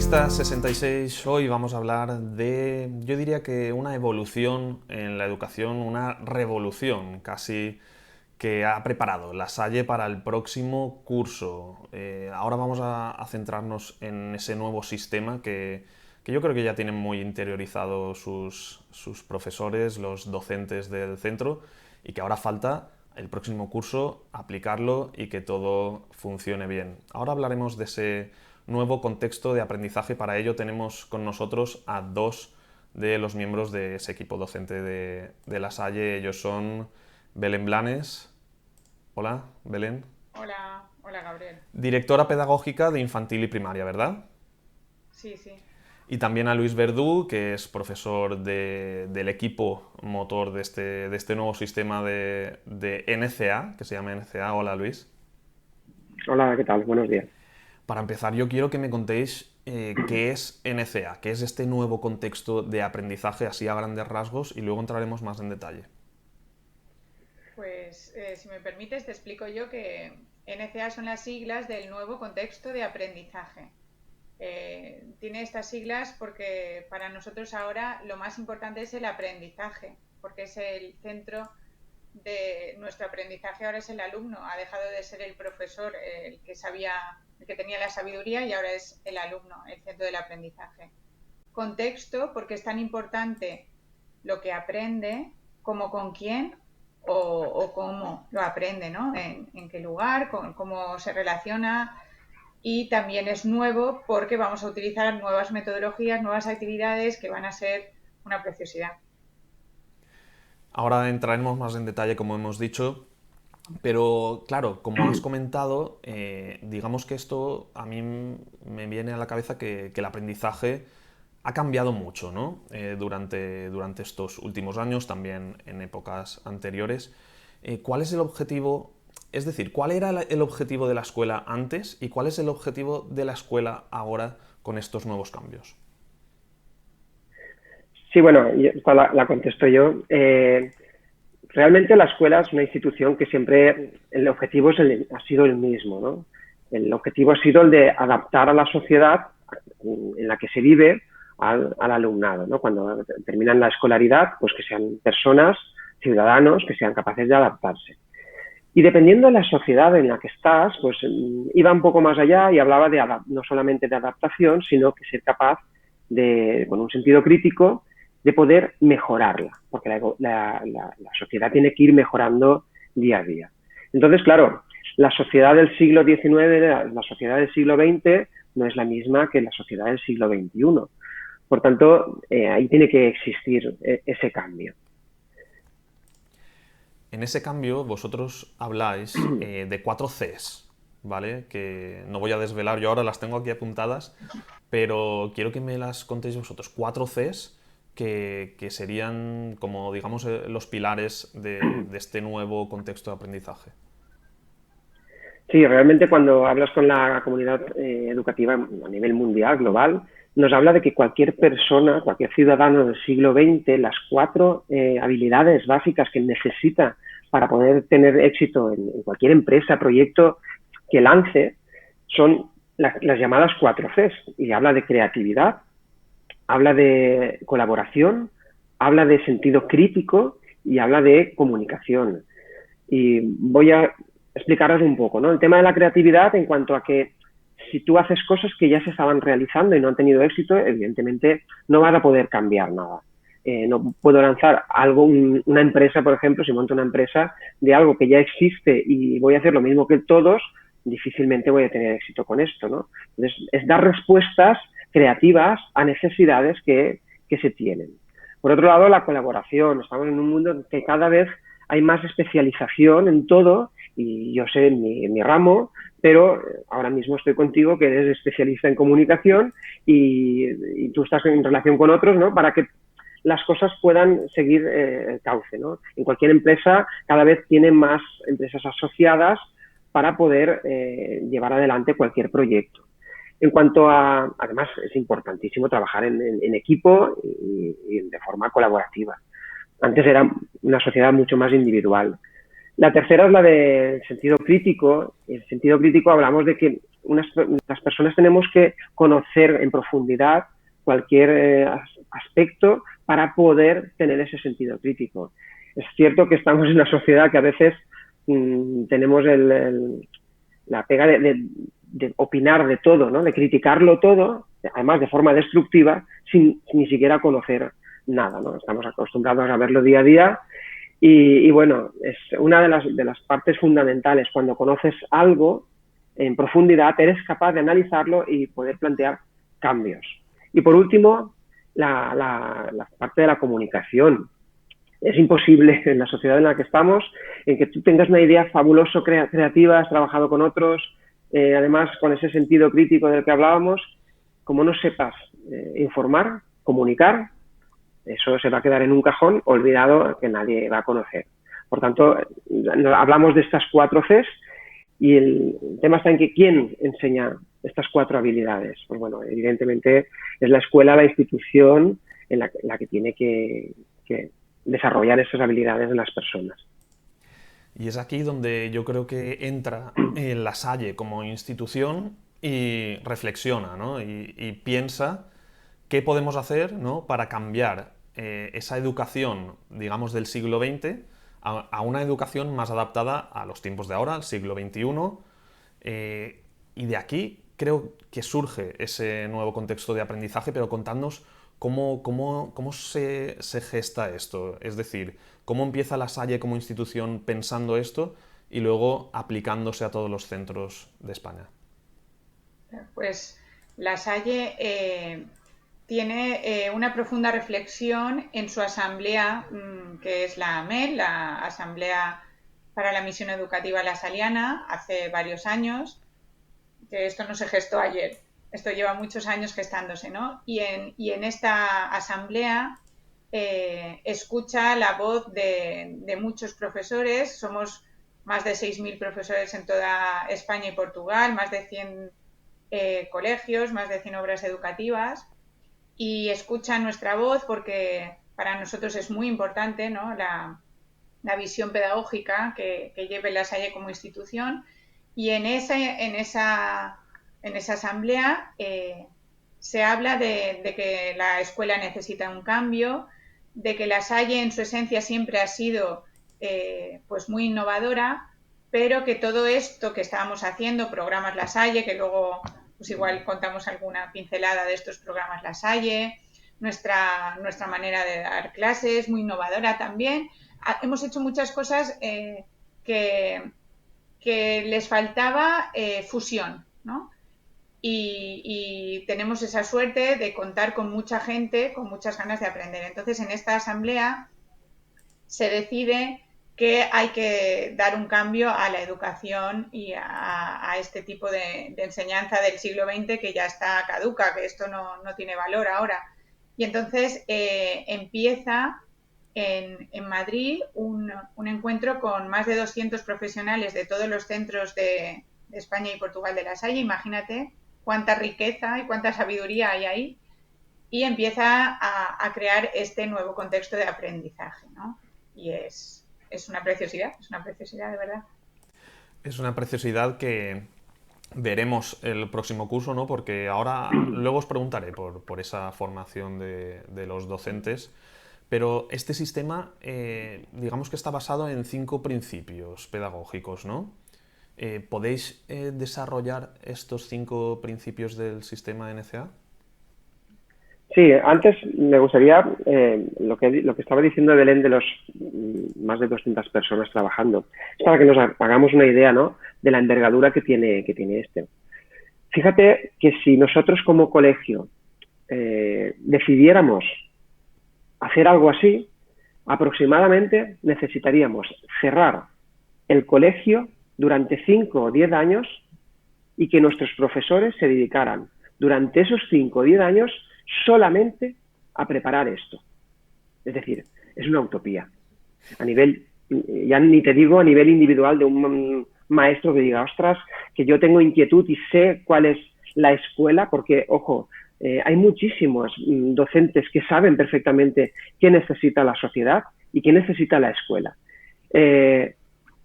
Pista 66, hoy vamos a hablar de, yo diría que una evolución en la educación, una revolución casi que ha preparado La Salle para el próximo curso. Ahora vamos a centrarnos en ese nuevo sistema que yo creo que ya tienen muy interiorizado sus profesores, los docentes del centro, y que ahora falta el próximo curso aplicarlo y que todo funcione bien. Ahora hablaremos de ese nuevo contexto de aprendizaje. Para ello tenemos con nosotros a dos de los miembros de ese equipo docente de La Salle. Ellos son Belén Blanes. Hola, Belén. Hola, hola Gabriel. Directora pedagógica de infantil y primaria, ¿verdad? Sí, sí. Y también a Luis Verdú, que es profesor del equipo motor de este nuevo sistema de NCA, que se llama NCA. Hola, Luis. Hola, ¿qué tal? Buenos días. Para empezar, yo quiero que me contéis qué es NCA, qué es este nuevo contexto de aprendizaje así a grandes rasgos, y luego entraremos más en detalle. Pues si me permites, te explico yo que NCA son las siglas del nuevo contexto de aprendizaje. Tiene estas siglas porque para nosotros ahora lo más importante es el aprendizaje, porque es el centro de nuestro aprendizaje, ahora es el alumno, ha dejado de ser el profesor el que sabía, el que tenía la sabiduría, y ahora es el alumno, el centro del aprendizaje. Contexto, porque es tan importante lo que aprende como con quién o cómo lo aprende, ¿no? En qué lugar, cómo se relaciona. Y también es nuevo porque vamos a utilizar nuevas metodologías, nuevas actividades que van a ser una preciosidad. Ahora entraremos más en detalle, como hemos dicho, pero claro, como has comentado, digamos que esto a mí me viene a la cabeza que el aprendizaje ha cambiado mucho, ¿no? Durante estos últimos años, también en épocas anteriores. ¿Cuál es el objetivo? Es decir, ¿cuál era el objetivo de la escuela antes y cuál es el objetivo de la escuela ahora con estos nuevos cambios? Sí, bueno, esta la contesto yo. Realmente la escuela es una institución que siempre el objetivo ha sido el mismo, ¿no? El objetivo ha sido el de adaptar a la sociedad en la que se vive al alumnado, ¿no? Cuando terminan la escolaridad, pues que sean personas, ciudadanos, que sean capaces de adaptarse. Y dependiendo de la sociedad en la que estás, pues iba un poco más allá y hablaba de no solamente de adaptación, sino que ser capaz de, con un sentido crítico, de poder mejorarla, porque la sociedad tiene que ir mejorando día a día. Entonces, claro, la sociedad del siglo XIX, la sociedad del siglo XX, no es la misma que la sociedad del siglo XXI. Por tanto, ahí tiene que existir ese cambio. En ese cambio, vosotros habláis de 4 Cs, ¿vale? Que no voy a desvelar, yo ahora las tengo aquí apuntadas, pero quiero que me las contéis vosotros. 4 Cs que serían, como digamos, los pilares de este nuevo contexto de aprendizaje. Sí, realmente cuando hablas con la comunidad educativa a nivel mundial, global, nos habla de que cualquier persona, cualquier ciudadano del siglo XX, las 4 habilidades básicas que necesita para poder tener éxito en cualquier empresa, proyecto que lance, son las llamadas 4 Cs. Y habla de creatividad, habla de colaboración, habla de sentido crítico y habla de comunicación. Y voy a explicaros un poco, ¿no? El tema de la creatividad en cuanto a que si tú haces cosas que ya se estaban realizando y no han tenido éxito, evidentemente no vas a poder cambiar nada. No puedo lanzar algo, una empresa, por ejemplo, si monto una empresa de algo que ya existe y voy a hacer lo mismo que todos, difícilmente voy a tener éxito con esto, ¿no? Entonces, es dar respuestas creativas a necesidades que se tienen. Por otro lado, la colaboración. Estamos en un mundo que cada vez hay más especialización en todo, y yo sé en mi ramo, pero ahora mismo estoy contigo, que eres especialista en comunicación, y tú estás en relación con otros, ¿no? Para que las cosas puedan seguir el cauce, ¿no? En cualquier empresa cada vez tienen más empresas asociadas para poder llevar adelante cualquier proyecto. En cuanto a, además, es importantísimo trabajar en equipo y de forma colaborativa. Antes era una sociedad mucho más individual. La tercera es la del sentido crítico. En el sentido crítico hablamos de que las personas tenemos que conocer en profundidad cualquier aspecto para poder tener ese sentido crítico. Es cierto que estamos en una sociedad que a veces tenemos la pega de opinar de todo, ¿no? De criticarlo todo, además de forma destructiva, sin ni siquiera conocer nada, ¿no? Estamos acostumbrados a verlo día a día y bueno, es una de las partes fundamentales. Cuando conoces algo en profundidad, eres capaz de analizarlo y poder plantear cambios. Y por último, la parte de la comunicación. Es imposible en la sociedad en la que estamos, en que tú tengas una idea fabulosa, creativa, has trabajado con otros, además con ese sentido crítico del que hablábamos, como no sepas informar, comunicar, eso se va a quedar en un cajón olvidado que nadie va a conocer. Por tanto, hablamos de estas 4 Cs y el tema está en que ¿quién enseña estas 4 habilidades? Pues bueno, evidentemente es la escuela, la institución en la que tiene que desarrollar esas habilidades en las personas. Y es aquí donde yo creo que entra la Salle como institución y reflexiona, ¿no? y piensa qué podemos hacer, ¿no? Para cambiar esa educación, digamos, del siglo XX a una educación más adaptada a los tiempos de ahora, al siglo XXI. Y de aquí creo que surge ese nuevo contexto de aprendizaje, pero contadnos ¿cómo se gesta esto? Es decir, ¿cómo empieza la Salle como institución pensando esto y luego aplicándose a todos los centros de España? Pues la Salle tiene una profunda reflexión en su asamblea, que es la AMEL, la Asamblea para la Misión Educativa La Saliana, hace varios años, que esto no se gestó ayer. Esto lleva muchos años gestándose, ¿no? Y en esta asamblea escucha la voz de muchos profesores. Somos más de 6.000 profesores en toda España y Portugal, más de 100 colegios, más de 100 obras educativas. Y escucha nuestra voz porque para nosotros es muy importante, ¿no? La visión pedagógica que lleve la Salle como institución. Y en esa asamblea se habla de que la escuela necesita un cambio, de que la Salle en su esencia siempre ha sido pues muy innovadora, pero que todo esto que estábamos haciendo, programas La Salle, que luego pues igual contamos alguna pincelada de estos programas La Salle, nuestra manera de dar clases, muy innovadora también. Hemos hecho muchas cosas que les faltaba fusión, ¿no? Y tenemos esa suerte de contar con mucha gente, con muchas ganas de aprender. Entonces, en esta asamblea se decide que hay que dar un cambio a la educación y a este tipo de enseñanza del siglo XX que ya está caduca, que esto no tiene valor ahora. Y entonces empieza en Madrid un encuentro con más de 200 profesionales de todos los centros de España y Portugal de La Salle. Imagínate cuánta riqueza y cuánta sabiduría hay ahí. Y empieza a crear este nuevo contexto de aprendizaje, ¿no? Y es una preciosidad de verdad. Es una preciosidad que veremos el próximo curso, ¿no? Porque ahora, luego os preguntaré por esa formación de los docentes, pero este sistema, digamos que está basado en 5 principios pedagógicos, ¿no? ¿Podéis desarrollar estos 5 principios del sistema NCA? Sí, antes me gustaría, lo que estaba diciendo Belén de los más de 200 personas trabajando, es para que nos hagamos una idea, ¿no?, de la envergadura que tiene este. Fíjate que si nosotros como colegio decidiéramos hacer algo así, aproximadamente necesitaríamos cerrar el colegio durante 5 o 10 años y que nuestros profesores se dedicaran durante esos 5 o 10 años solamente a preparar esto. Es decir, es una utopía. A nivel, ya ni te digo a nivel individual de un maestro que diga, ostras, que yo tengo inquietud y sé cuál es la escuela, porque, ojo, hay muchísimos docentes que saben perfectamente qué necesita la sociedad y qué necesita la escuela.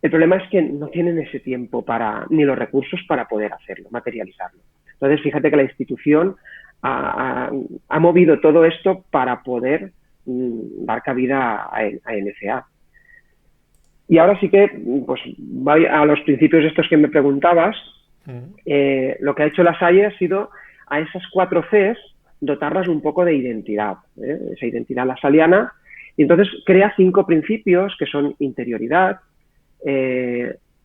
El problema es que no tienen ese tiempo ni los recursos para poder hacerlo, materializarlo. Entonces, fíjate que la institución ha movido todo esto para poder dar cabida a NCA. Y ahora sí que, pues, voy a los principios estos que me preguntabas. Lo que ha hecho la Salle ha sido a esas 4 Cs dotarlas un poco de identidad, esa identidad lasaliana, y entonces crea 5 principios que son interioridad,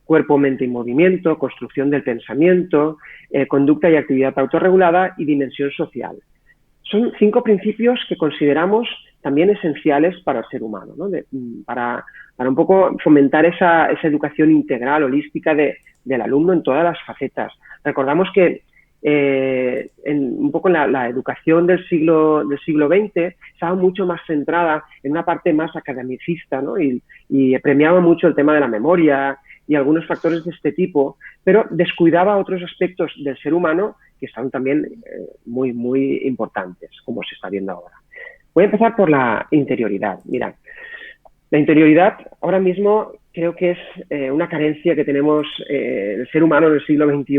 cuerpo, mente y movimiento, construcción del pensamiento, conducta y actividad autorregulada y dimensión social. Son 5 principios que consideramos también esenciales para el ser humano, ¿no? Para un poco fomentar esa educación integral, holística del alumno en todas las facetas. Recordamos que un poco la educación del siglo XX estaba mucho más centrada en una parte más academicista, ¿no? Y premiaba mucho el tema de la memoria y algunos factores de este tipo, pero descuidaba otros aspectos del ser humano que son también muy, muy importantes, como se está viendo ahora. Voy a empezar por la interioridad. Mira, la interioridad ahora mismo creo que es una carencia que tenemos el ser humano en el siglo XXI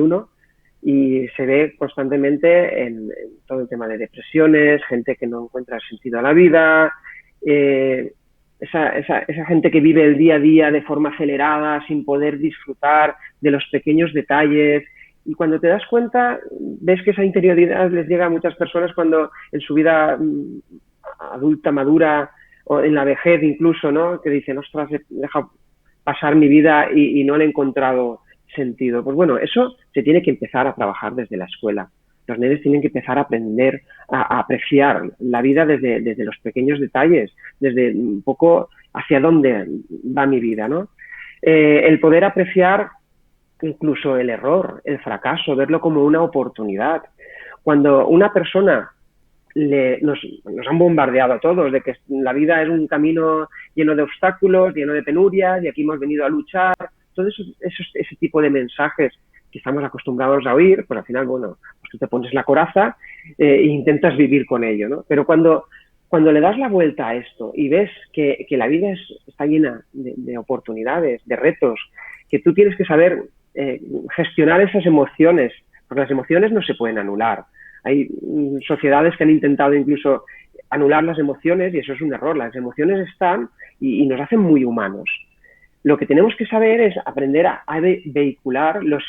y se ve constantemente en todo el tema de depresiones, gente que no encuentra sentido a la vida, esa gente que vive el día a día de forma acelerada, sin poder disfrutar de los pequeños detalles. Y cuando te das cuenta, ves que esa interioridad les llega a muchas personas cuando en su vida adulta, madura, o en la vejez incluso, ¿no? Que dicen, ostras, he dejado pasar mi vida y no le he encontrado sentido. Pues bueno, eso se tiene que empezar a trabajar desde la escuela. Los nenes tienen que empezar a aprender a apreciar la vida desde los pequeños detalles, desde un poco hacia dónde va mi vida, ¿no? El poder apreciar incluso el error, el fracaso, verlo como una oportunidad. Cuando una persona nos han bombardeado a todos de que la vida es un camino lleno de obstáculos, lleno de penurias y aquí hemos venido a luchar, todo ese tipo de mensajes que estamos acostumbrados a oír, pues al final, bueno, pues tú te pones la coraza e intentas vivir con ello, ¿no? Pero cuando le das la vuelta a esto y ves que la vida está llena de oportunidades, de retos, que tú tienes que saber gestionar esas emociones, porque las emociones no se pueden anular. Hay sociedades que han intentado incluso anular las emociones y eso es un error. Las emociones están y nos hacen muy humanos. Lo que tenemos que saber es aprender a vehicular los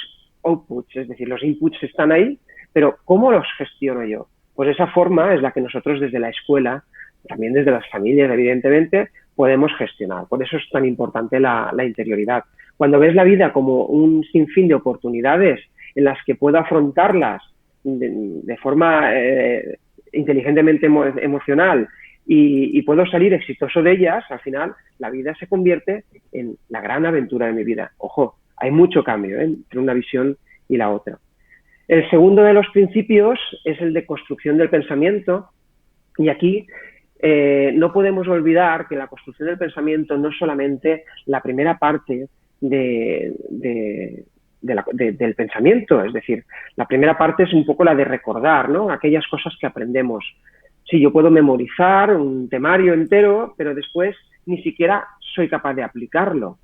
outputs, es decir, los inputs están ahí, pero ¿cómo los gestiono yo? Pues esa forma es la que nosotros desde la escuela, también desde las familias, evidentemente, podemos gestionar. Por eso es tan importante la interioridad. Cuando ves la vida como un sinfín de oportunidades en las que puedo afrontarlas de forma inteligentemente emocional y puedo salir exitoso de ellas, al final la vida se convierte en la gran aventura de mi vida. Ojo, hay mucho cambio entre una visión y la otra. El segundo de los principios es el de construcción del pensamiento y aquí no podemos olvidar que la construcción del pensamiento no es solamente la primera parte del pensamiento, es decir, la primera parte es un poco la de recordar, ¿no? Aquellas cosas que aprendemos. Sí, yo puedo memorizar un temario entero, pero después ni siquiera soy capaz de aplicarlo.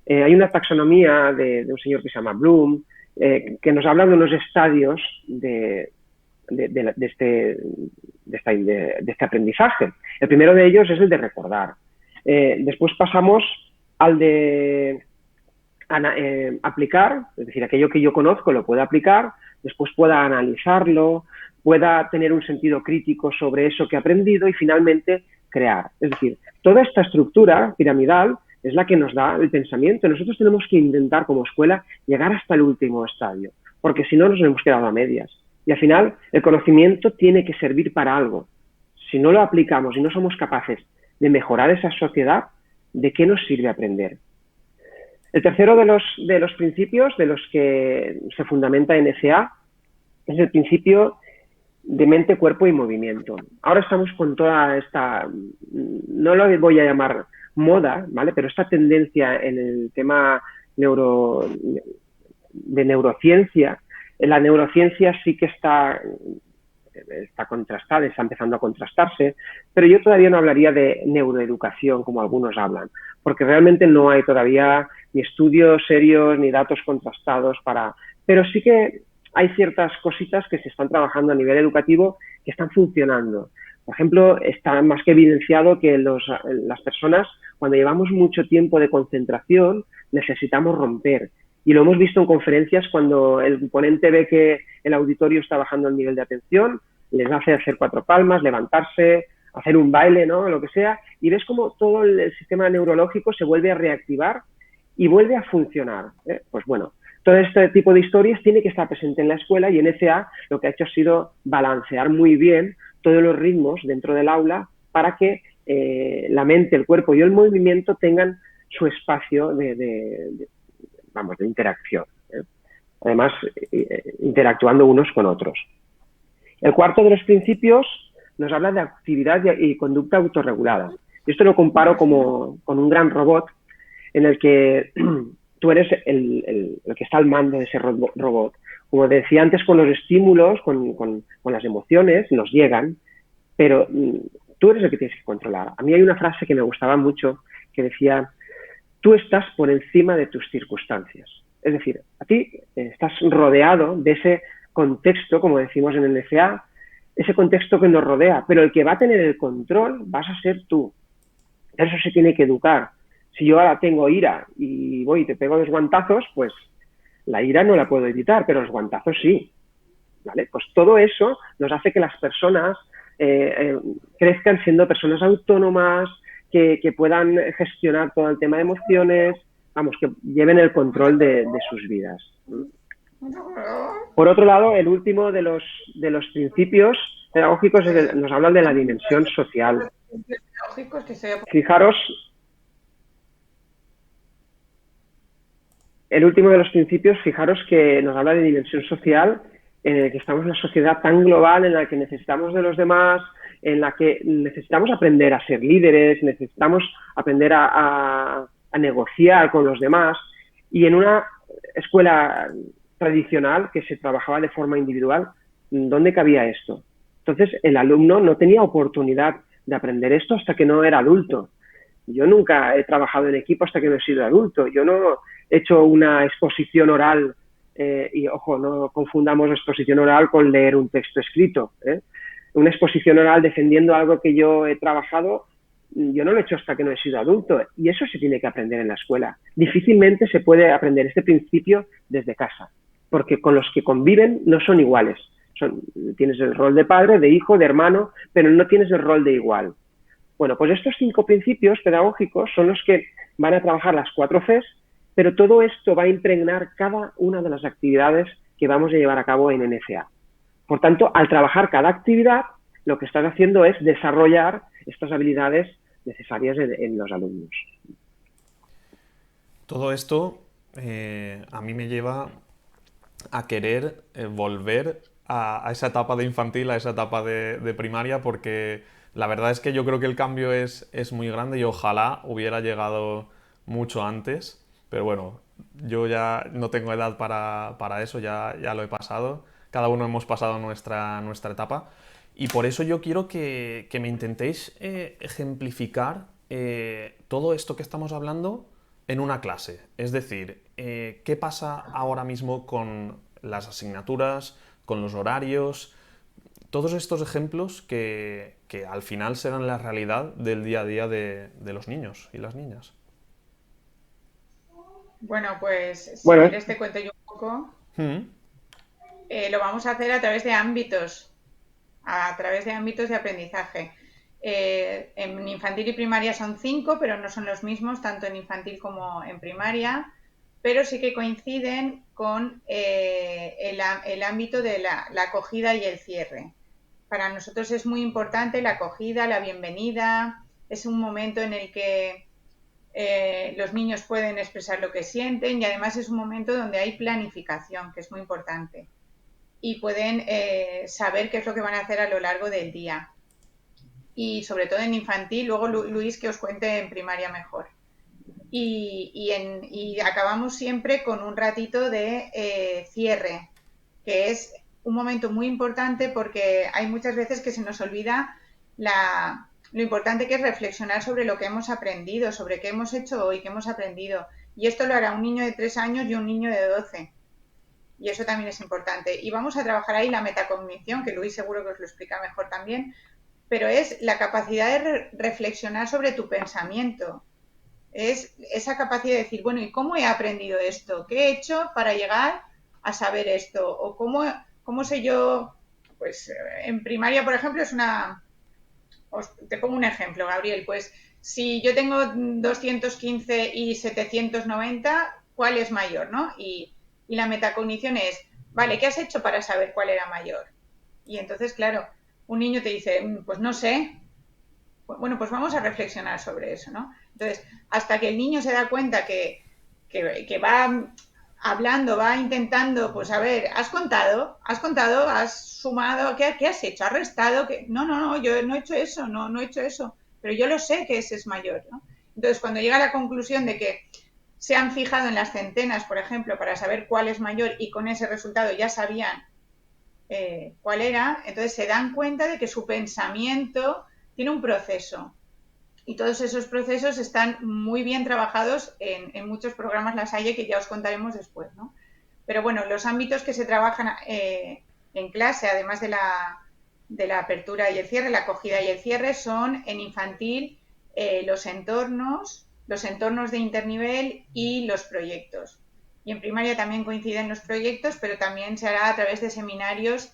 Hay una taxonomía de un señor que se llama Bloom, que nos habla de unos estadios de este aprendizaje. El primero de ellos es el de recordar. Después pasamos al de aplicar, es decir, aquello que yo conozco lo puedo aplicar, después pueda analizarlo, pueda tener un sentido crítico sobre eso que he aprendido y finalmente crear. Es decir, toda esta estructura piramidal es la que nos da el pensamiento. Nosotros tenemos que intentar como escuela llegar hasta el último estadio, porque si no nos hemos quedado a medias. Y al final el conocimiento tiene que servir para algo. Si no lo aplicamos y no somos capaces de mejorar esa sociedad, ¿de qué nos sirve aprender? El tercero de los principios de los que se fundamenta NCA es el principio de mente, cuerpo y movimiento. Ahora estamos con toda esta, no lo voy a llamar moda, ¿vale? Pero esta tendencia en el tema de neurociencia. La neurociencia sí que está contrastada, está empezando a contrastarse, pero yo todavía no hablaría de neuroeducación como algunos hablan, porque realmente no hay todavía ni estudios serios ni datos contrastados pero sí que hay ciertas cositas que se están trabajando a nivel educativo que están funcionando. Por ejemplo, está más que evidenciado que las personas, cuando llevamos mucho tiempo de concentración, necesitamos romper. Y lo hemos visto en conferencias cuando el ponente ve que el auditorio está bajando el nivel de atención, les hace hacer 4 palmas, levantarse, hacer un baile, ¿no? Lo que sea, y ves como todo el sistema neurológico se vuelve a reactivar y vuelve a funcionar. Pues bueno, todo este tipo de historias tiene que estar presente en la escuela, y NCA lo que ha hecho ha sido balancear muy bien todos los ritmos dentro del aula para que la mente, el cuerpo y el movimiento tengan su espacio de interacción. Además, interactuando unos con otros. El cuarto de los principios nos habla de actividad y conducta autorregulada. Esto lo comparo con un gran robot en el que tú eres el que está al mando de ese robot. Como decía antes, con los estímulos, con las emociones, nos llegan, pero tú eres el que tienes que controlar. A mí hay una frase que me gustaba mucho que decía: tú estás por encima de tus circunstancias. Es decir, a ti estás rodeado de ese contexto, como decimos en el NCA, ese contexto que nos rodea, pero el que va a tener el control vas a ser tú. Eso se tiene que educar. Si yo ahora tengo ira y voy y te pego los guantazos, pues la ira no la puedo evitar, pero los guantazos sí. ¿Vale? Pues todo eso nos hace que las personas crezcan siendo personas autónomas, que puedan gestionar todo el tema de emociones, que lleven el control de sus vidas. Por otro lado, el último de los principios pedagógicos nos habla de la dimensión social. Fijaros, el último de los principios, fijaros que nos habla de dimensión social, en el que estamos en una sociedad tan global en la que necesitamos de los demás, en la que necesitamos aprender a ser líderes, necesitamos aprender a negociar con los demás, y en una escuela tradicional que se trabajaba de forma individual, ¿dónde cabía esto? Entonces, el alumno no tenía oportunidad de aprender esto hasta que no era adulto. Yo nunca he trabajado en equipo hasta que no he sido adulto. Yo no he hecho una exposición oral, y ojo, no confundamos exposición oral con leer un texto escrito. Una exposición oral defendiendo algo que yo he trabajado, yo no lo he hecho hasta que no he sido adulto, y eso se tiene que aprender en la escuela. Difícilmente se puede aprender este principio desde casa, porque con los que conviven no son iguales. Tienes el rol de padre, de hijo, de hermano, pero no tienes el rol de igual. Bueno, pues estos 5 principios pedagógicos son los que van a trabajar las 4 Cs, pero todo esto va a impregnar cada una de las actividades que vamos a llevar a cabo en NCA. Por tanto, al trabajar cada actividad, lo que estás haciendo es desarrollar estas habilidades necesarias en los alumnos. Todo esto a mí me lleva a querer volver a esa etapa de infantil, a esa etapa de primaria, porque la verdad es que yo creo que el cambio es muy grande y ojalá hubiera llegado mucho antes, pero bueno, yo ya no tengo edad para eso, ya lo he pasado, cada uno hemos pasado nuestra etapa, y por eso yo quiero que me intentéis ejemplificar todo esto que estamos hablando en una clase. Es decir, ¿qué pasa ahora mismo con las asignaturas, con los horarios? Todos estos ejemplos que al final serán la realidad del día a día de los niños y las niñas. Bueno, pues si quieres te cuento yo un poco. Lo vamos a hacer a través de ámbitos de aprendizaje. En infantil y primaria son 5, pero no son los mismos, tanto en infantil como en primaria, pero sí que coinciden con el ámbito de la acogida y el cierre. Para nosotros es muy importante la acogida, la bienvenida, es un momento en el que los niños pueden expresar lo que sienten, y además es un momento donde hay planificación, que es muy importante, y pueden saber qué es lo que van a hacer a lo largo del día. Y sobre todo en infantil, luego Luis que os cuente en primaria mejor. Y acabamos siempre con un ratito de cierre, que es un momento muy importante porque hay muchas veces que se nos olvida lo importante que es reflexionar sobre lo que hemos aprendido, sobre qué hemos hecho hoy, qué hemos aprendido. Y esto lo hará un niño de 3 años y un niño de 12. Y eso también es importante. Y vamos a trabajar ahí la metacognición, que Luis seguro que os lo explica mejor también, pero es la capacidad de reflexionar sobre tu pensamiento. Es esa capacidad de decir, bueno, ¿y cómo he aprendido esto? ¿Qué he hecho para llegar a saber esto? ¿O cómo sé yo? Pues en primaria, por ejemplo, te pongo un ejemplo, Gabriel. Pues si yo tengo 215 y 790, ¿cuál es mayor, no? Y la metacognición es, vale, ¿qué has hecho para saber cuál era mayor? Y entonces, claro, un niño te dice, pues no sé. Bueno, pues vamos a reflexionar sobre eso, ¿no? Entonces, hasta que el niño se da cuenta que va hablando, va intentando, pues a ver, has sumado, ¿qué has hecho? ¿Has restado? No, yo no he hecho eso, no he hecho eso, pero yo lo sé que ese es mayor, ¿no? Entonces, cuando llega a la conclusión de que se han fijado en las centenas, por ejemplo, para saber cuál es mayor y con ese resultado ya sabían cuál era, entonces se dan cuenta de que su pensamiento tiene un proceso y todos esos procesos están muy bien trabajados en muchos programas La Salle que ya os contaremos después, ¿no? Pero bueno, los ámbitos que se trabajan en clase, además de la apertura y el cierre, la acogida y el cierre, son en infantil los entornos de internivel y los proyectos. Y en primaria también coinciden los proyectos, pero también se hará a través de seminarios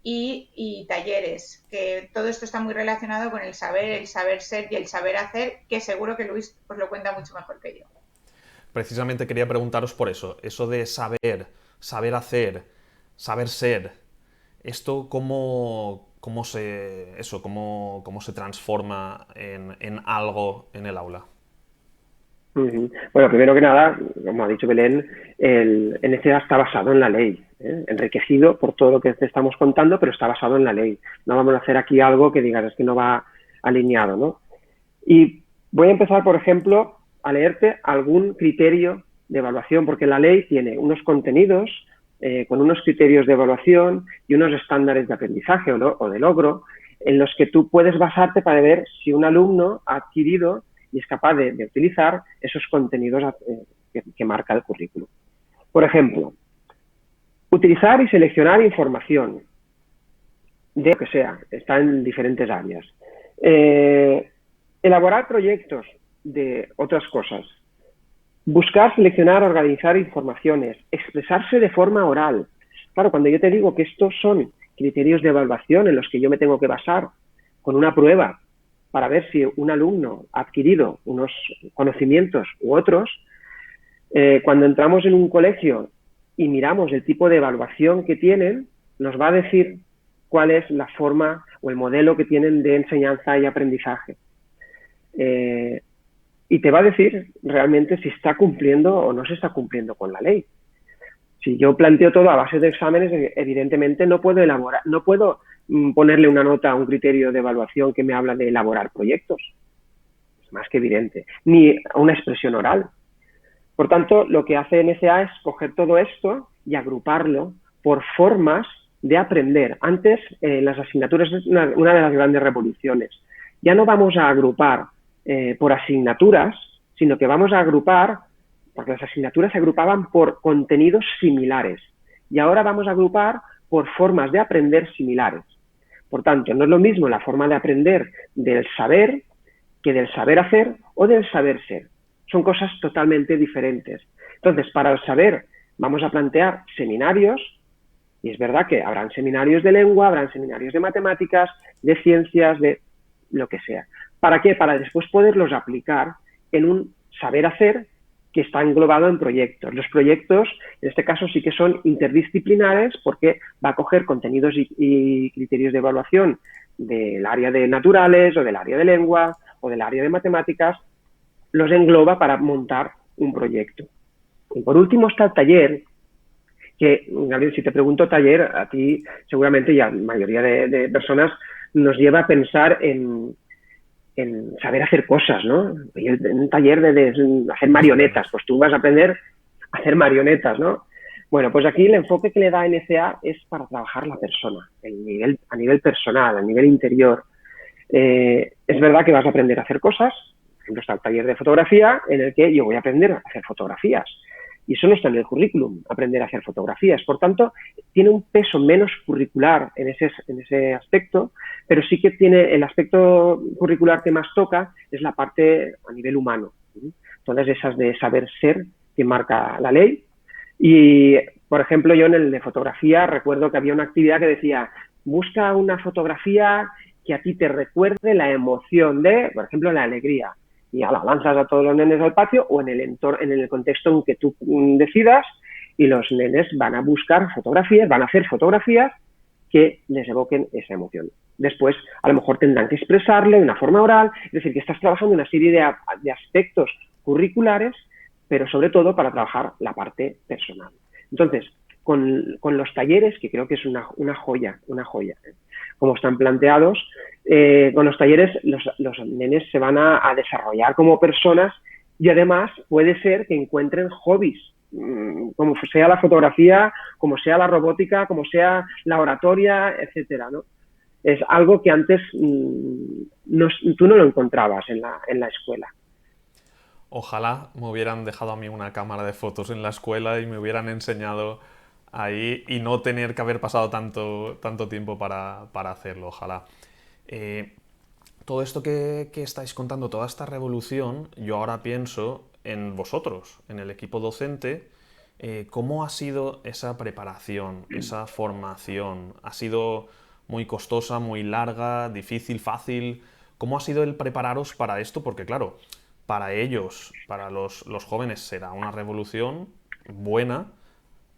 y talleres, que todo esto está muy relacionado con el saber ser y el saber hacer, que seguro que Luis os lo cuenta mucho mejor que yo. Precisamente quería preguntaros por eso de saber, saber hacer, saber ser, esto cómo se transforma en algo en el aula. Bueno, primero que nada, como ha dicho Belén, el NCA está basado en la ley, enriquecido por todo lo que te estamos contando, pero está basado en la ley. No vamos a hacer aquí algo que digas, es que no va alineado, ¿no? Y voy a empezar, por ejemplo, a leerte algún criterio de evaluación, porque la ley tiene unos contenidos con unos criterios de evaluación y unos estándares de aprendizaje o de logro en los que tú puedes basarte para ver si un alumno ha adquirido y es capaz de utilizar esos contenidos que marca el currículum. Por ejemplo, utilizar y seleccionar información de lo que sea, está en diferentes áreas. Elaborar proyectos de otras cosas. Buscar, seleccionar, organizar informaciones. Expresarse de forma oral. Claro, cuando yo te digo que estos son criterios de evaluación en los que yo me tengo que basar con una prueba para ver si un alumno ha adquirido unos conocimientos u otros, cuando entramos en un colegio y miramos el tipo de evaluación que tienen, nos va a decir cuál es la forma o el modelo que tienen de enseñanza y aprendizaje. Y te va a decir realmente si está cumpliendo o no se está cumpliendo con la ley. Si yo planteo todo a base de exámenes, evidentemente no puedo ponerle una nota a un criterio de evaluación que me habla de elaborar proyectos. Es más que evidente. Ni a una expresión oral. Por tanto, lo que hace NCA es coger todo esto y agruparlo por formas de aprender. Antes, las asignaturas es una de las grandes revoluciones. Ya no vamos a agrupar por asignaturas, sino que vamos a agrupar, porque las asignaturas se agrupaban por contenidos similares. Y ahora vamos a agrupar por formas de aprender similares. Por tanto, no es lo mismo la forma de aprender del saber que del saber hacer o del saber ser. Son cosas totalmente diferentes. Entonces, para el saber vamos a plantear seminarios, y es verdad que habrán seminarios de lengua, habrán seminarios de matemáticas, de ciencias, de lo que sea. ¿Para qué? Para después poderlos aplicar en un saber hacer que está englobado en proyectos. Los proyectos, en este caso, sí que son interdisciplinares porque va a coger contenidos y criterios de evaluación del área de naturales o del área de lengua o del área de matemáticas, los engloba para montar un proyecto. Y por último está el taller, que, Gabriel, si te pregunto taller, a ti seguramente y a la mayoría de personas nos lleva a pensar en saber hacer cosas, ¿no? En un taller de hacer marionetas, pues tú vas a aprender a hacer marionetas, ¿no? Bueno, pues aquí el enfoque que le da NCA es para trabajar la persona, a nivel personal, a nivel interior. Es verdad que vas a aprender a hacer cosas, ejemplo, está el taller de fotografía en el que yo voy a aprender a hacer fotografías. Y eso no está en el currículum, aprender a hacer fotografías. Por tanto, tiene un peso menos curricular en ese aspecto, pero sí que tiene el aspecto curricular que más toca es la parte a nivel humano. Todas esas de saber ser que marca la ley. Y, por ejemplo, yo en el de fotografía recuerdo que había una actividad que decía, busca una fotografía que a ti te recuerde la emoción de, por ejemplo, la alegría. Y ya la lanzas a todos los nenes al patio o en el contexto en que tú decidas, y los nenes van a buscar fotografías, van a hacer fotografías que les evoquen esa emoción. Después, a lo mejor tendrán que expresarlo de una forma oral, es decir, que estás trabajando una serie de aspectos curriculares, pero sobre todo para trabajar la parte personal. Entonces, con los talleres, que creo que es una joya, como están planteados, con los talleres los nenes se van a desarrollar como personas y además puede ser que encuentren hobbies, como sea la fotografía, como sea la robótica, como sea la oratoria, etcétera, ¿no? Es algo que antes tú no lo encontrabas en la escuela. Ojalá me hubieran dejado a mí una cámara de fotos en la escuela y me hubieran enseñado ahí y no tener que haber pasado tanto tiempo para hacerlo, ojalá. Todo esto que estáis contando, toda esta revolución, yo ahora pienso en vosotros, en el equipo docente. ¿Cómo ha sido esa preparación, esa formación? ¿Ha sido muy costosa, muy larga, difícil, fácil? ¿Cómo ha sido el prepararos para esto? Porque claro, para ellos, para los jóvenes será una revolución buena,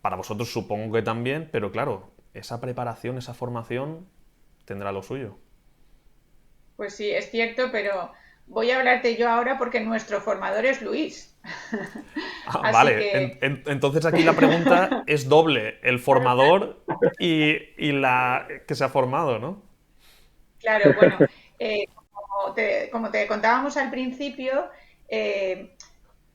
para vosotros supongo que también, pero claro, esa preparación, esa formación tendrá lo suyo. Pues sí, es cierto, pero voy a hablarte yo ahora porque nuestro formador es Luis. Ah, Así vale, que, entonces aquí la pregunta es doble, el formador y la que se ha formado, ¿no? claro, bueno, como te contábamos al principio, eh,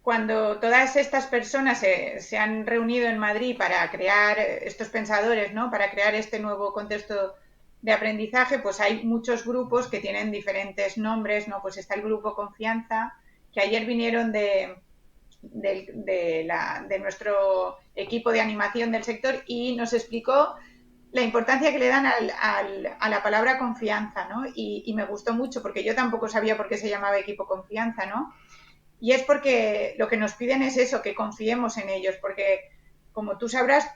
cuando todas estas personas se han reunido en Madrid para crear estos pensadores, ¿no? Para crear este nuevo contexto de aprendizaje, pues hay muchos grupos que tienen diferentes nombres, ¿no? Pues está el grupo Confianza, que ayer vinieron de nuestro equipo de animación del sector y nos explicó la importancia que le dan a la palabra confianza, ¿no? Y me gustó mucho porque yo tampoco sabía por qué se llamaba equipo confianza, ¿no? Y es porque lo que nos piden es eso, que confiemos en ellos, porque como tú sabrás,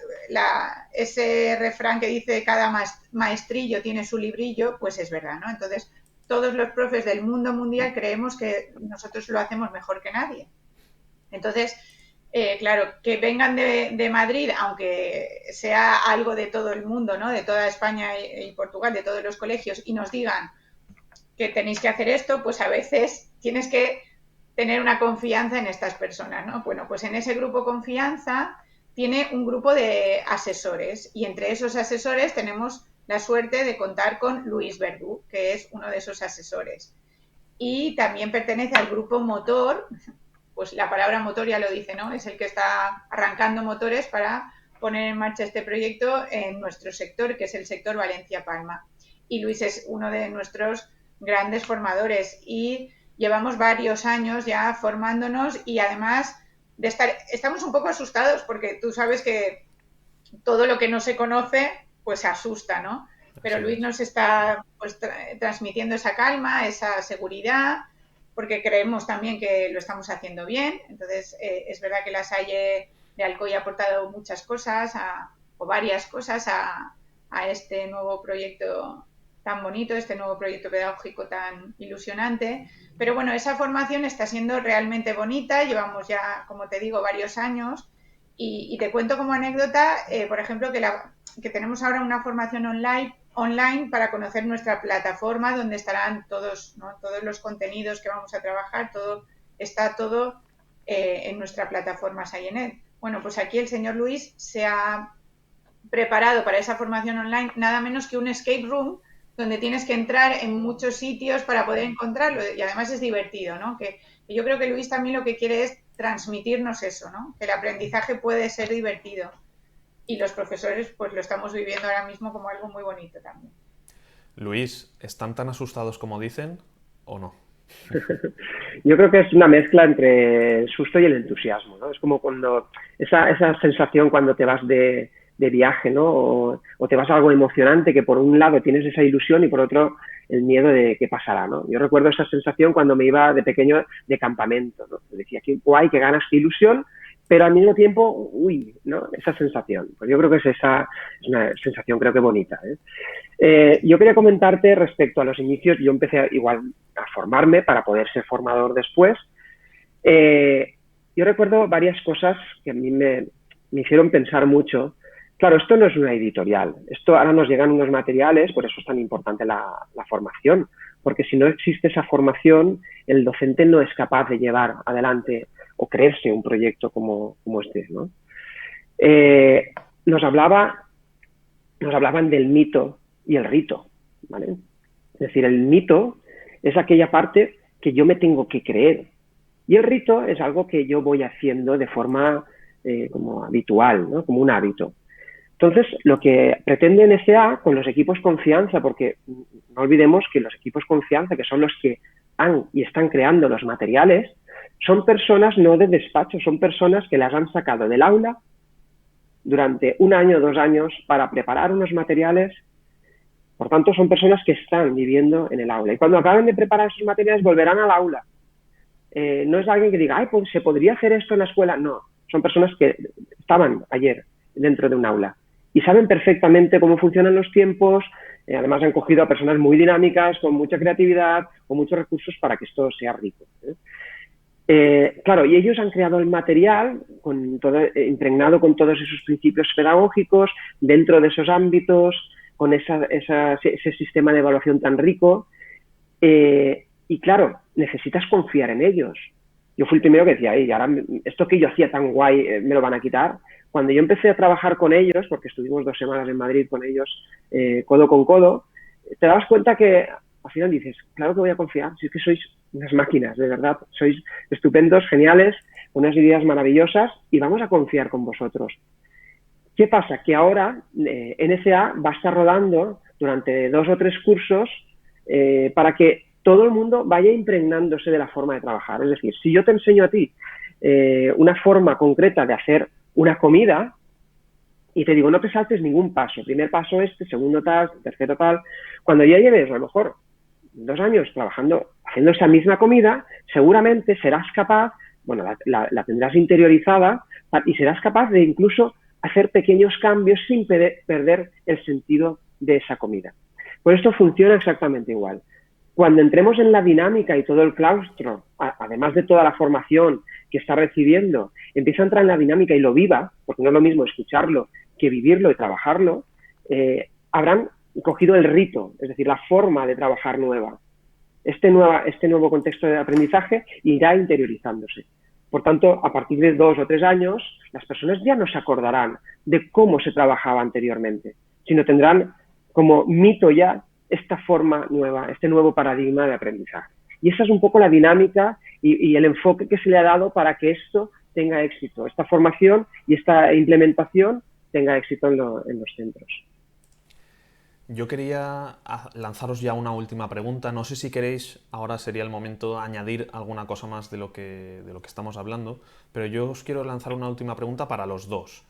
ese refrán que dice cada maestrillo tiene su librillo, pues es verdad, ¿no? Entonces, todos los profes del mundo mundial creemos que nosotros lo hacemos mejor que nadie. Entonces, claro, que vengan de Madrid, aunque sea algo de todo el mundo, ¿no? De toda España y Portugal, de todos los colegios, y nos digan que tenéis que hacer esto, pues a veces tienes que tener una confianza en estas personas, ¿no? Bueno, pues en ese grupo confianza tiene un grupo de asesores y entre esos asesores tenemos la suerte de contar con Luis Verdú, que es uno de esos asesores. Y también pertenece al grupo motor, pues la palabra motor ya lo dice, ¿no? Es el que está arrancando motores para poner en marcha este proyecto en nuestro sector, que es el sector Valencia-Palma. Y Luis es uno de nuestros grandes formadores y llevamos varios años ya formándonos y además estamos un poco asustados porque tú sabes que todo lo que no se conoce pues asusta, ¿no? Pero Así Luis es. nos está pues, transmitiendo esa calma, esa seguridad, porque creemos también que lo estamos haciendo bien. Entonces, es verdad que la Salle de Alcoy ha aportado muchas cosas o varias cosas a este nuevo proyecto tan bonito, este nuevo proyecto pedagógico tan ilusionante. Pero bueno, esa formación está siendo realmente bonita, llevamos ya, como te digo, varios años y te cuento como anécdota, por ejemplo, que tenemos ahora una formación online para conocer nuestra plataforma donde estarán todos, ¿no? Todos los contenidos que vamos a trabajar, está todo en nuestra plataforma Sayenet. Bueno, pues aquí el señor Luis se ha preparado para esa formación online nada menos que un escape room donde tienes que entrar en muchos sitios para poder encontrarlo y además es divertido, ¿no? Que yo creo que Luis también lo que quiere es transmitirnos eso, ¿no? Que el aprendizaje puede ser divertido y los profesores pues lo estamos viviendo ahora mismo como algo muy bonito también. Luis, ¿están tan asustados como dicen o no? Yo creo que es una mezcla entre el susto y el entusiasmo, ¿no? Es como cuando esa sensación cuando te vas de viaje, ¿no? O te vas a algo emocionante, que por un lado tienes esa ilusión y por otro el miedo de qué pasará, ¿no? Yo recuerdo esa sensación cuando me iba de pequeño de campamento, ¿no? Decía, qué guay, qué ganas, qué ilusión, pero al mismo tiempo, uy, ¿no? Esa sensación. Pues yo creo que es una sensación creo que bonita, ¿eh? Yo quería comentarte respecto a los inicios. Yo empecé igual a formarme para poder ser formador después. Eh, yo recuerdo varias cosas que a mí me hicieron pensar mucho. Claro, esto no es una editorial. Esto ahora nos llegan unos materiales, por eso es tan importante la formación. Porque si no existe esa formación, el docente no es capaz de llevar adelante o creerse un proyecto como este, ¿no? Eh, nos, hablaba, nos hablaban del mito y el rito, ¿vale? Es decir, el mito es aquella parte que yo me tengo que creer. Y el rito es algo que yo voy haciendo de forma como habitual, ¿no? Como un hábito. Entonces, lo que pretende NSA con los equipos confianza, porque no olvidemos que los equipos confianza, que son los que han y están creando los materiales, son personas no de despacho, son personas que las han sacado del aula durante 1 año, 2 años para preparar unos materiales. Por tanto, son personas que están viviendo en el aula. Y cuando acaben de preparar esos materiales, volverán al aula. No es alguien que diga, ay, pues se podría hacer esto en la escuela. No, son personas que estaban ayer dentro de un aula y saben perfectamente cómo funcionan los tiempos. Además, han cogido a personas muy dinámicas, con mucha creatividad, con muchos recursos para que esto sea rico. Claro, y ellos han creado el material con todo, impregnado con todos esos principios pedagógicos, dentro de esos ámbitos, con ese sistema de evaluación tan rico. Y claro, necesitas confiar en ellos. Yo fui el primero que decía, y ahora esto que yo hacía tan guay me lo van a quitar. Cuando yo empecé a trabajar con ellos, porque estuvimos 2 semanas en Madrid con ellos, codo con codo, te das cuenta que al final dices, claro que voy a confiar, si es que sois unas máquinas, de verdad, sois estupendos, geniales, unas ideas maravillosas y vamos a confiar con vosotros. ¿Qué pasa? Que ahora NSA va a estar rodando durante 2 o 3 cursos para que todo el mundo vaya impregnándose de la forma de trabajar. Es decir, si yo te enseño a ti una forma concreta de hacer una comida y te digo, no te saltes ningún paso, primer paso este, segundo tal, tercero tal, cuando ya lleves a lo mejor 2 años trabajando, haciendo esa misma comida, seguramente serás capaz, bueno, la tendrás interiorizada y serás capaz de incluso hacer pequeños cambios sin perder el sentido de esa comida. Pues esto funciona exactamente igual. Cuando entremos en la dinámica y todo el claustro, además de toda la formación que está recibiendo, empieza a entrar en la dinámica y lo viva, porque no es lo mismo escucharlo que vivirlo y trabajarlo, habrán cogido el rito, es decir, la forma de trabajar nueva. Este nuevo contexto de aprendizaje irá interiorizándose. Por tanto, a partir de 2 o 3 años, las personas ya no se acordarán de cómo se trabajaba anteriormente, sino tendrán como mito ya esta forma nueva, este nuevo paradigma de aprendizaje. Y esa es un poco la dinámica y el enfoque que se le ha dado para que esto tenga éxito, esta formación y esta implementación tenga éxito en los centros. Yo quería lanzaros ya una última pregunta. No sé si queréis, ahora sería el momento de añadir alguna cosa más de lo que estamos hablando, pero yo os quiero lanzar una última pregunta para los dos.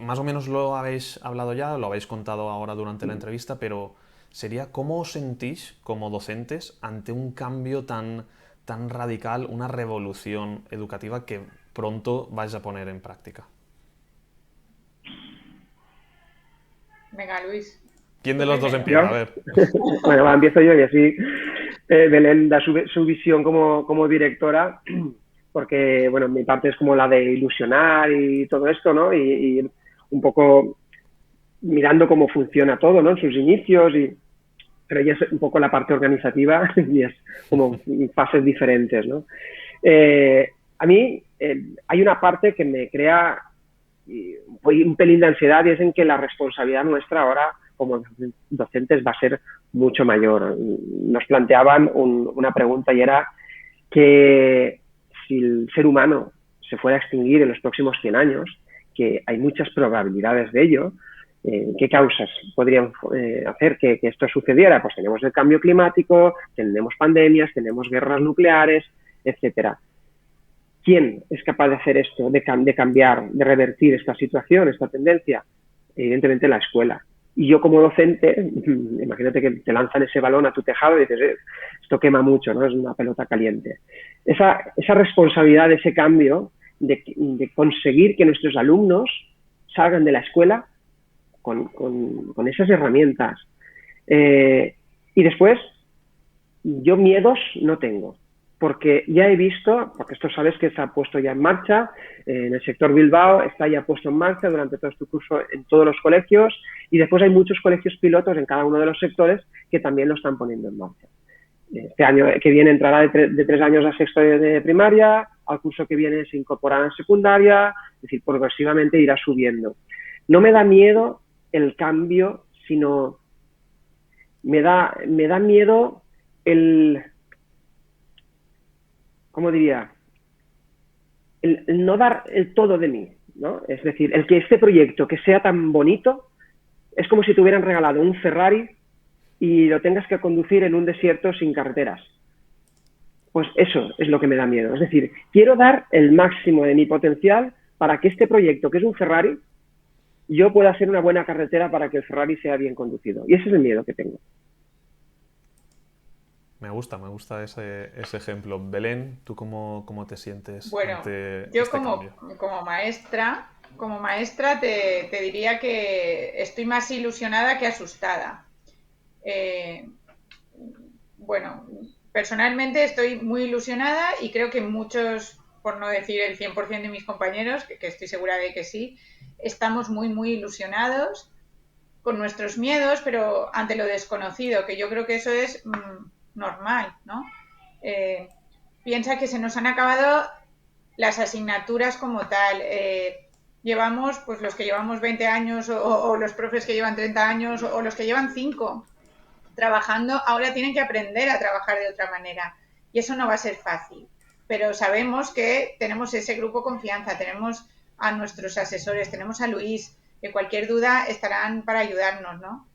Más o menos lo habéis hablado ya, lo habéis contado ahora durante la entrevista, pero sería ¿cómo os sentís como docentes ante un cambio tan radical, una revolución educativa que pronto vais a poner en práctica? Venga, Luis. ¿Quién de los dos empieza? A ver. Bueno, empiezo yo y así Belén da su visión como directora, porque, bueno, mi parte es como la de ilusionar y todo esto, ¿no? Y un poco mirando cómo funciona todo, ¿no? En sus inicios, pero ella es un poco la parte organizativa y es como fases diferentes, ¿no? A mí hay una parte que me crea un pelín de ansiedad y es en que la responsabilidad nuestra ahora como docentes va a ser mucho mayor. Nos planteaban una pregunta y era que si el ser humano se fuera a extinguir en los próximos 100 años, que hay muchas probabilidades de ello, ¿Qué causas podrían hacer que esto sucediera? Pues tenemos el cambio climático, tenemos pandemias, tenemos guerras nucleares, etcétera. ¿Quién es capaz de hacer esto, de cambiar, de revertir esta situación, esta tendencia? Evidentemente la escuela. Y yo como docente, imagínate que te lanzan ese balón a tu tejado y dices, esto quema mucho, ¿no? Es una pelota caliente. Esa responsabilidad de ese cambio, de conseguir que nuestros alumnos salgan de la escuela con esas herramientas. Y después, yo miedos no tengo, porque ya he visto, porque esto sabes que se ha puesto ya en marcha, en el sector Bilbao está ya puesto en marcha durante todo este curso en todos los colegios, y después hay muchos colegios pilotos en cada uno de los sectores que también lo están poniendo en marcha. Este año que viene entrará de 3 años a sexto de primaria, al curso que viene se incorporará en secundaria, es decir, progresivamente irá subiendo. No me da miedo el cambio, sino me da miedo el, ¿cómo diría? El no dar el todo de mí, ¿no? Es decir, el que este proyecto que sea tan bonito es como si te hubieran regalado un Ferrari y lo tengas que conducir en un desierto sin carreteras. Pues eso es lo que me da miedo. Es decir, quiero dar el máximo de mi potencial para que este proyecto, que es un Ferrari, yo pueda hacer una buena carretera para que el Ferrari sea bien conducido. Y ese es el miedo que tengo. Me gusta ese ejemplo. Belén, ¿tú cómo te sientes Bueno, ante yo este cambio? como maestra te diría que estoy más ilusionada que asustada. Eh, bueno, personalmente estoy muy ilusionada y creo que muchos, por no decir el 100% de mis compañeros, que estoy segura de que sí, estamos muy, muy ilusionados con nuestros miedos, pero ante lo desconocido, que yo creo que eso es normal, ¿no? Eh, Piensa que se nos han acabado las asignaturas como tal. Llevamos, pues los que llevamos 20 años o los profes que llevan 30 años o los que llevan 5 trabajando, ahora tienen que aprender a trabajar de otra manera. Y eso no va a ser fácil. Pero sabemos que tenemos ese grupo confianza, tenemos a nuestros asesores, tenemos a Luis, que cualquier duda estarán para ayudarnos, ¿no?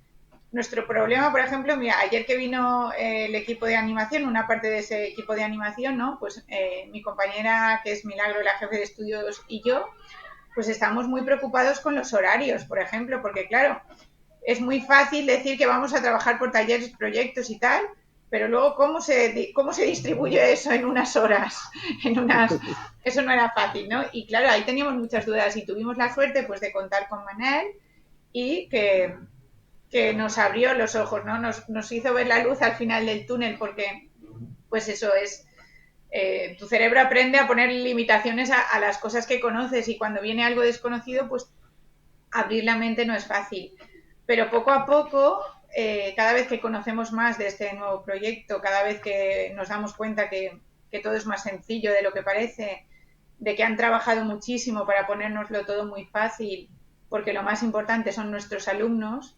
Nuestro problema, por ejemplo, mira, ayer que vino el equipo de animación, una parte de ese equipo de animación, ¿no? Pues mi compañera, que es Milagro, la jefe de estudios, y yo, pues estamos muy preocupados con los horarios, por ejemplo, porque claro, es muy fácil decir que vamos a trabajar por talleres, proyectos y tal, pero luego cómo se distribuye eso en unas horas, eso no era fácil, ¿no? Y claro, ahí teníamos muchas dudas y tuvimos la suerte pues de contar con Manel y que nos abrió los ojos, ¿no? Nos hizo ver la luz al final del túnel porque pues eso es tu cerebro aprende a poner limitaciones a las cosas que conoces y cuando viene algo desconocido, pues abrir la mente no es fácil. Pero poco a poco, cada vez que conocemos más de este nuevo proyecto, cada vez que nos damos cuenta que todo es más sencillo de lo que parece, de que han trabajado muchísimo para ponérnoslo todo muy fácil, porque lo más importante son nuestros alumnos,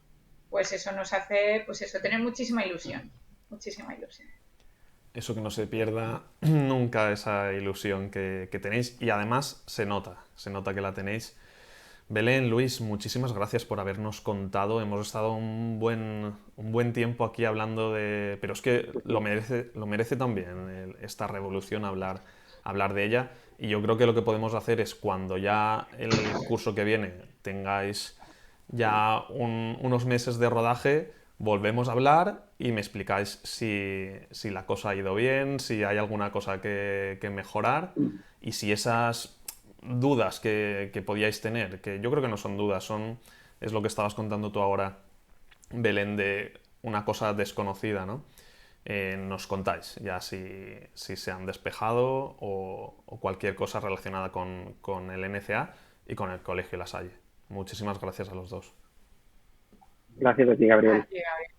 pues eso nos hace, pues eso, tener muchísima ilusión, muchísima ilusión. Eso, que no se pierda nunca esa ilusión que tenéis, y además se nota que la tenéis. Belén, Luis, muchísimas gracias por habernos contado. Hemos estado un buen tiempo aquí hablando de... Pero es que lo merece también esta revolución hablar de ella. Y yo creo que lo que podemos hacer es, cuando ya el curso que viene tengáis ya unos meses de rodaje, volvemos a hablar y me explicáis si la cosa ha ido bien, si hay alguna cosa que mejorar, y si esas dudas que podíais tener, que yo creo que no son dudas, es lo que estabas contando tú ahora, Belén, de una cosa desconocida, ¿no? Nos contáis ya si se han despejado o cualquier cosa relacionada con el NCA y con el Colegio La Salle. Muchísimas gracias a los dos. Gracias a ti, Gabriel. Así, Gabriel.